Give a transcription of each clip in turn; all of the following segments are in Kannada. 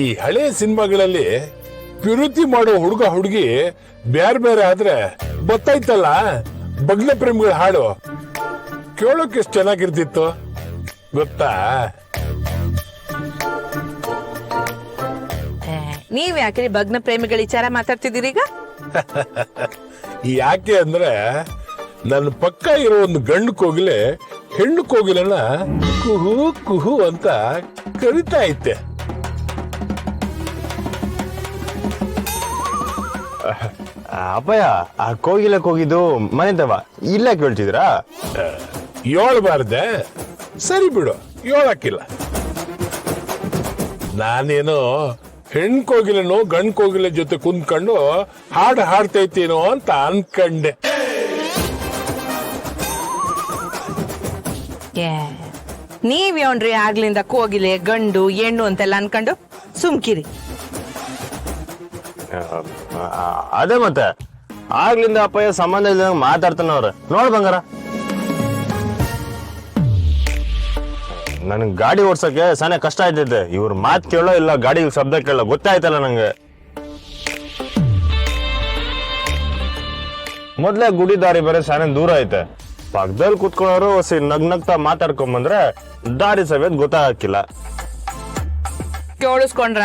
ಈ ಹಳೆ ಸಿನಿಮಾಗಳಲ್ಲಿ ಪಿರುತಿ ಮಾಡೋ ಹುಡುಗ ಹುಡುಗಿ ಬೇರೆ ಬೇರೆ ಆದ್ರೆ ಗೊತ್ತಾಯ್ತಲ್ಲ ಬಗ್ಲ ಪ್ರೇಮಿಗಳ ಹಾಡು ಕೇಳೋಕೆ ಎಷ್ಟು ಚೆನ್ನಾಗಿರ್ತಿತ್ತು ಗೊತ್ತಾ? ನೀವ್ ಯಾಕ್ರಿ ಭಗ್ನ ಪ್ರೇಮಿಗಳ ವಿಚಾರ ಮಾತಾಡ್ತಿದ್ದೀರಿ ಈಗ? ಯಾಕೆ ಅಂದ್ರೆ ನನ್ನ ಪಕ್ಕ ಇರೋ ಒಂದು ಗಂಡು ಕೋಗಿಲೆ ಹೆಣ್ಣು ಕೋಗಿಲನ್ನ ಕುಹು ಕುಹು ಅಂತ ಕರಿತಾ ಐತೆ. ಅಪ್ಪಯ್ಯ, ಆ ಕೋಗಿಲಕ್ಕೆ ಹೋಗಿದ್ದು ಮನೆತವ ಇಲ್ಲ ಕೇಳ್ತಿದ್ರಾ? ಏಳ್ಬಾರ್ದೆ? ಸರಿ ಬಿಡು, ಏಳಕ್ಕಿಲ್ಲ. ನಾನೇನೋ ಹೆಣ್ ಕೋಗಿಲನು ಗಂಡ್ ಕೋಗಿಲೆ ಜೊತೆ ಕುಂತ್ಕೊಂಡು ಹಾಡು ಹಾಡ್ತೈತೇನೋ ಅಂತ ಅನ್ಕಂಡೆ. ನೀವ್ ಯಾವ್ರಿ ಆಗ್ಲಿಂದ ಕೋಗಿಲೆ ಗಂಡು ಹೆಣ್ಣು ಅಂತೆಲ್ಲ ಅನ್ಕೊಂಡು ಸುಮ್ಕಿರಿ. ಅದೇ ಮತ್ತೆ ಆಗ್ಲಿಂದ ಅಪ್ಪಯ್ಯ ಸಂಬಂಧ ಇಲ್ದಂಗ ಮಾತಾಡ್ತಾನವ್ರ. ನೋಡ್ ಬಂಗಾರ, ನನ್ಗೆ ಗಾಡಿ ಓಡ್ಸಕ್ಕೆ ಸಣ್ಣ ಕಷ್ಟ ಆಯ್ತೈತೆ. ಇವ್ರ ಮಾತ್ ಕೇಳೋ ಇಲ್ಲ ಗಾಡಿ ಶಬ್ದ ಕೇಳೋ ಗೊತ್ತಾಯ್ತಲ್ಲ ನಂಗೆ. ಮೊದ್ಲೇ ಗುಡಿ ದಾರಿ ಬೇರೆ ಸಣ್ಣ ದೂರ ಐತೆ. ಪಕ್ಕದಲ್ಲಿ ಕುತ್ಕೊಳ್ಳೋರು ನಗ್ನಗ್ತಾ ಮಾತಾಡ್ಕೊಂಬಂದ್ರೆ ದಾರಿ ಸವೇದ್ ಗೊತ್ತಾಗಕ್ಕಿಲ್ಲ. ಕೇಳಿಸ್ಕೊಂಡ್ರ?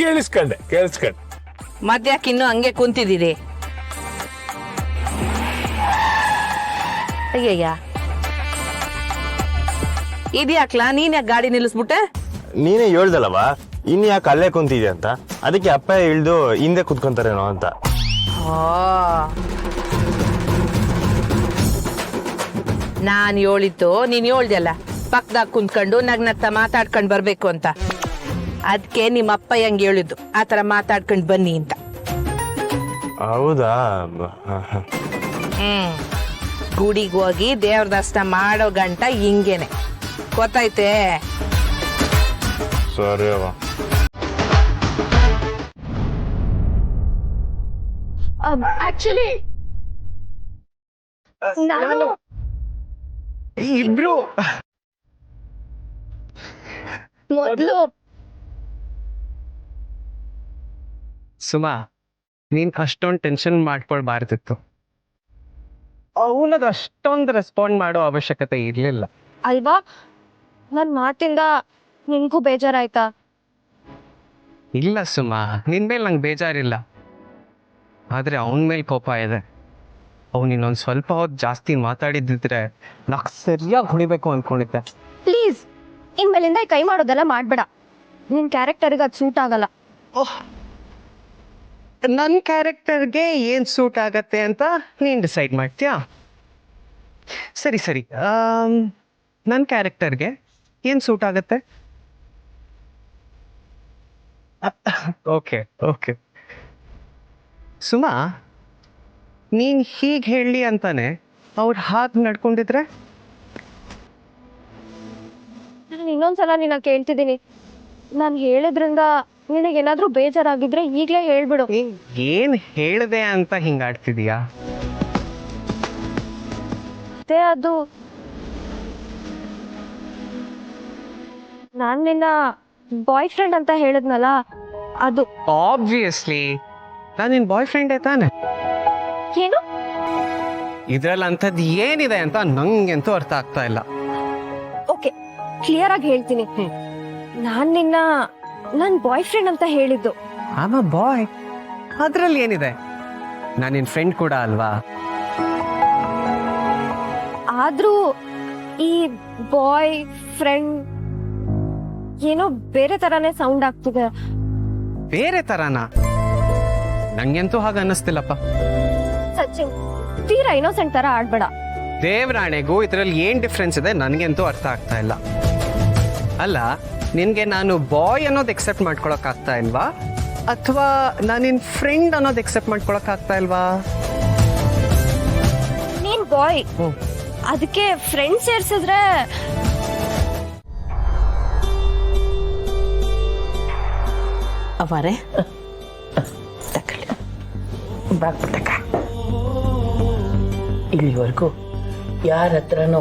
ಕೇಳಿಸ್ಕೊಂಡೆ. ಮತ್ತ್ಯಾಕೆ ಇನ್ನು ಹಂಗೆ ಕುಂತಿದ್ದೀರಿ? ಅಯ್ಯಯ್ಯ, ಇದ್ಯಾಕ್ಲಾ ನೀನ್ ಯಾಕೆ ಗಾಡಿ ನಿಲ್ಲಿಸ್ಬಿಟ್ಟೆ? ನೀನೇ ಹೇಳ್ದಲ್ಲವಾ ಇನ್ ಯಾಕೆ ಅಲ್ಲೇ ಕುಂತಿದ್ಯಾ ಅಂತ. ಅದಕ್ಕೆ ಅಪ್ಪಯ್ಯ ಇಳ್ದು ಹಿಂದೆ ಕುತ್ಕೊಂತಾರೇನೋ ಅಂತ. ನಾನ್ ಹೇಳಿತ್ತು ನೀನ್ ಹೇಳ್ದಲ್ಲ ಪಕ್ಕದಾಗ ಕುಂತ್ಕೊಂಡು ನಗ್ನತ್ತ ಮಾತಾಡ್ಕೊಂಡ್ ಬರ್ಬೇಕು ಅಂತ. ಅದಕ್ಕೆ ನಿಮ್ಮ ಅಪ್ಪ ಹೆಂಗ್ ಹೇಳಿದ್ದು ಆತರ ಮಾತಾಡ್ಕೊಂಡ್ ಬನ್ನಿ ಅಂತ. ಹೌದಾ? ಗುಡಿಗೆ ಹೋಗಿ ದೇವ್ರ ದರ್ಶನ ಮಾಡೋ ಗಂಟ ಹಿಂಗೇನೆ, ಗೊತ್ತಾಯ್ತೆ? ಸರಿ ಅವ. ಆಕ್ಚುಲಿ ನಾನು ಇಬ್ರು ಮೊದಲು ಸುಮಾ, ನೀನ್ ಅಷ್ಟೊಂದು ಟೆನ್ಷನ್ ಮಾಡ್ಕೊಳ್ಬಾರ್ದಿತ್ತು. ಅವನದು ಅಷ್ಟೊಂದು ರೆಸ್ಪಾಂಡ್ ಮಾಡೋ ಅವಶ್ಯಕತೆ ಇರ್ಲಿಲ್ಲ ಅಲ್ವಾ? ನನ್ ಮಾತಿಂದ ನಿನ್ಗೂ ಬೇಜಾರಾಯ್ತಾ? ಇಲ್ಲ ಸುಮಾ, ನಿನ್ ಮೇಲೆ ನಂಗೆ ಬೇಜಾರಿಲ್ಲ. ಆದ್ರೆ ಅವನ ಮೇಲೆ ಕೋಪ ಇದೆ. ಅವ್ನು ಇನ್ನೊಂದು ಸ್ವಲ್ಪ ಹೊತ್ತು ಜಾಸ್ತಿ ಮಾತಾಡಿದ್ರೆ ನಾಕ್ ಸರಿಯಾಗಿ ಹೊಡಿಬೇಕು ಅನ್ಕೊಂಡಿದ್ದೆ. ಪ್ಲೀಸ್ ಇನ್ಮೇಲಿಂದ ಕೈ ಮಾಡೋದೆಲ್ಲ ಮಾಡ್ಬೇಡ. ನಿನ್ ಕ್ಯಾರೆಕ್ಟರ್ಗೆ ಅದು ಸೂಟ್ ಆಗಲ್ಲ. ನನ್ನ ಕ್ಯಾರೆಕ್ಟರ್ಗೆ ಏನ್ ಸೂಟ್ ಆಗತ್ತೆ ಅಂತ ನೀನ್ ಡಿಸೈಡ್ ಮಾಡ್ತೀಯಾ? ಸರಿ ನನ್ನ ಕ್ಯಾರೆಕ್ಟರ್ಗೆ ಏನ್ ಸೂಟ್ ಆಗತ್ತೆ? ಓಕೆ ಸುಮಾ, ನೀನ್ ಹೀಗೆ ಹೇಳಿ ಅಂತಾನೆ ಅವ್ರು ಹಾಗೆ ನಡ್ಕೊಂಡಿದ್ರೆ? ನಾನು ಇನ್ನೊಂದ್ಸಲ ನಿನ್ನ ಕೇಳ್ತಿದ್ದೀನಿ, ನಾನು ಹೇಳಿದ್ರಿಂದ ನಿನಗೇನಾದ್ರೂ ಬೇಜಾರಾಗಿದ್ರೆ ಈಗಲೇ ಹೇಳ್ಬಿಡು. ಏನ್ ಹೇಳ್ದೆ ಅಂತ ಹಿಂಗಾಡ್ತಿದೀಯಾ? ಮತ್ತೆ ಅದು ನಾನ್ ನಿನ್ನ ಬಾಯ್ ಫ್ರೆಂಡ್ ಅಂತ ಹೇಳಿದ್ನಲ್ಲ, ಅದು ಆಬ್ವಿಯಸ್ಲಿ ನಾನು ನಿನ್ ಬಾಯ್ ಫ್ರೆಂಡೇ ತಾನೆ. ಏನು? ಇದ್ರಲ್ಲಿ ಅಂಥದ್ದು ಏನಿದೆ ಅಂತ ನಂಗಂತೂ ಅರ್ಥ ಆಗ್ತಾ ಇಲ್ಲ. ಓಕೆ, ಕ್ಲಿಯರ್ ಆಗಿ ಹೇಳ್ತೀನಿ. ನಾನ್ ನಿನ್ನ ನನ್ ಬಾಯ್ ಫ್ರೆಂಡ್ ಅಂತ ಹೇಳಿದ್ದು. ಆಮ ಬಾಯ್, ಅದ್ರಲ್ಲಿ ಏನಿದೆ? ನಾನು ನಿನ್ ಫ್ರೆಂಡ್ ಕೂಡ ಅಲ್ವಾ? ಆದ್ರೂ ಈ ಬಾಯ್ ಫ್ರೆಂಡ್ ಏನೋ ಬೇರೆ ತರಾನೇ ಸೌಂಡ್ ಆಗ್ತಿದೆ. ಬೇರೆ ತರಾನ? ನಂಗಂತೂ ಹಾಗೆ ಅನ್ನಿಸ್ತಿಲ್ಲಪ್ಪ. ಸಚಿನ್, ತೀರಾ ಇನ್ನೋಸೆಂಟ್ ತರ ಆಡ್ಬೇಡ. ದೇವರಾಣೆಗೂ ಇದ್ರಲ್ಲಿ ಏನ್ ಡಿಫ್ರೆನ್ಸ್ ಇದೆ ನನಗಂತೂ ಅರ್ಥ ಆಗ್ತಾ ಇಲ್ಲ. ಅಲ್ಲ, ನಿನ್ಗೆ ನಾನು ಬಾಯ್ ಅನ್ನೋದು ಎಕ್ಸೆಪ್ಟ್ ಮಾಡ್ಕೊಳಕ್ ಆಗ್ತಾ ಇಲ್ವಾ, ಅಥವಾ ನಾನು ನಿನ್ ಫ್ರೆಂಡ್ ಅನ್ನೋದು ಎಕ್ಸೆಪ್ಟ್ ಮಾಡ್ಕೊಳಕ್ ಆಗ್ತಾ ಇಲ್ವಾ? ನೀನ್ ಬಾಯ್, ಅದಕ್ಕೆ ಫ್ರೆಂಡ್ ಸೇರ್ಸಿದ್ರೆ ಅವರೇ ಇಲ್ಲಿವರೆಗೂ ಯಾರ ಹತ್ರನೂ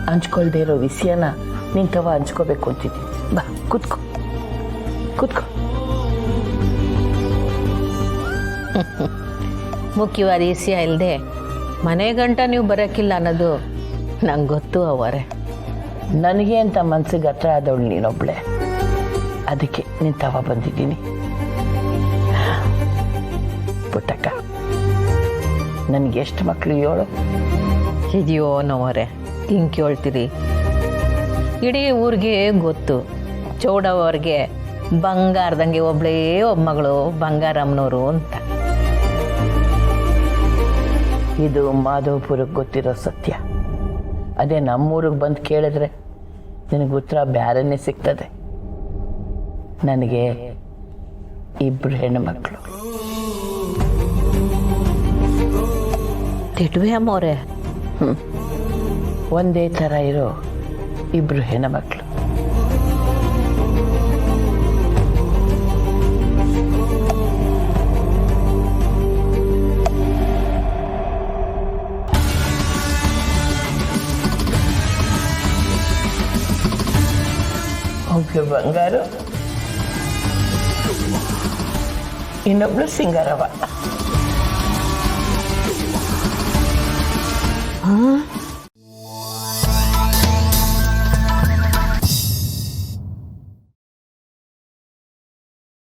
ಹಂಚ್ಕೊಳ್ದೇ ಇರೋ ವಿಷಯನ ನಿಂತವ ಹಂಚ್ಕೋಬೇಕು ಅಂತಿದ್ದೀನಿ. ಬಾ ಕೂತ್ಕೋ. ಕೂತ್ಕೋ. ಮುಖ್ಯವಾದ ವಿಷಯ ಇಲ್ಲದೆ ಮನೆ ಗಂಟ ನೀವು ಬರೋಕ್ಕಿಲ್ಲ ಅನ್ನೋದು ನಂಗೆ ಗೊತ್ತು ಅವರೇ. ನನಗೆ ಅಂತ ಮನ್ಸಿಗೆ ಹತ್ರ ಆದವಳು ನೀನೊಬ್ಳೆ, ಅದಕ್ಕೆ ನೀನು ತವ ಬಂದಿದ್ದೀನಿ. ಪುಟ್ಟಕ್ಕ, ನನಗೆ ಎಷ್ಟು ಮಕ್ಕಳು ಹೇಳು? ಇದೆಯೋ ನೋವರೇ, ಹಿಂಗೆ ಕೇಳ್ತೀರಿ? ಇಡೀ ಊರಿಗೆ ಗೊತ್ತು ಚೌಡವ್ರಿಗೆ ಬಂಗಾರದಂಗೆ ಒಬ್ಳೇ ಒಬ್ಬ ಮಗಳು ಬಂಗಾರಮ್ಮನವರು ಅಂತ. ಇದು ಮಾಧವಪುರಕ್ಕೆ ಗೊತ್ತಿರೋ ಸತ್ಯ. ಅದೇ ನಮ್ಮೂರಿಗೆ ಬಂದು ಕೇಳಿದ್ರೆ ನಿನಗೆ ಉತ್ತರ ಬ್ಯಾರನೇ ಸಿಗ್ತದೆ. ನನಗೆ 2 ಹೆಣ್ಣು ಮಕ್ಕಳು. ತಿಟ್ವೆ ಅಮ್ಮವ್ರೆ. ಒಂದೇ ಥರ ಇರೋ 2 ಹೆಣ್ಣು ಮಕ್ಕಳು. ಒಬ್ಬಳು ಬಂಗಾರು, ಇನ್ನೊಬ್ಳು ಸಿಂಗಾರವ.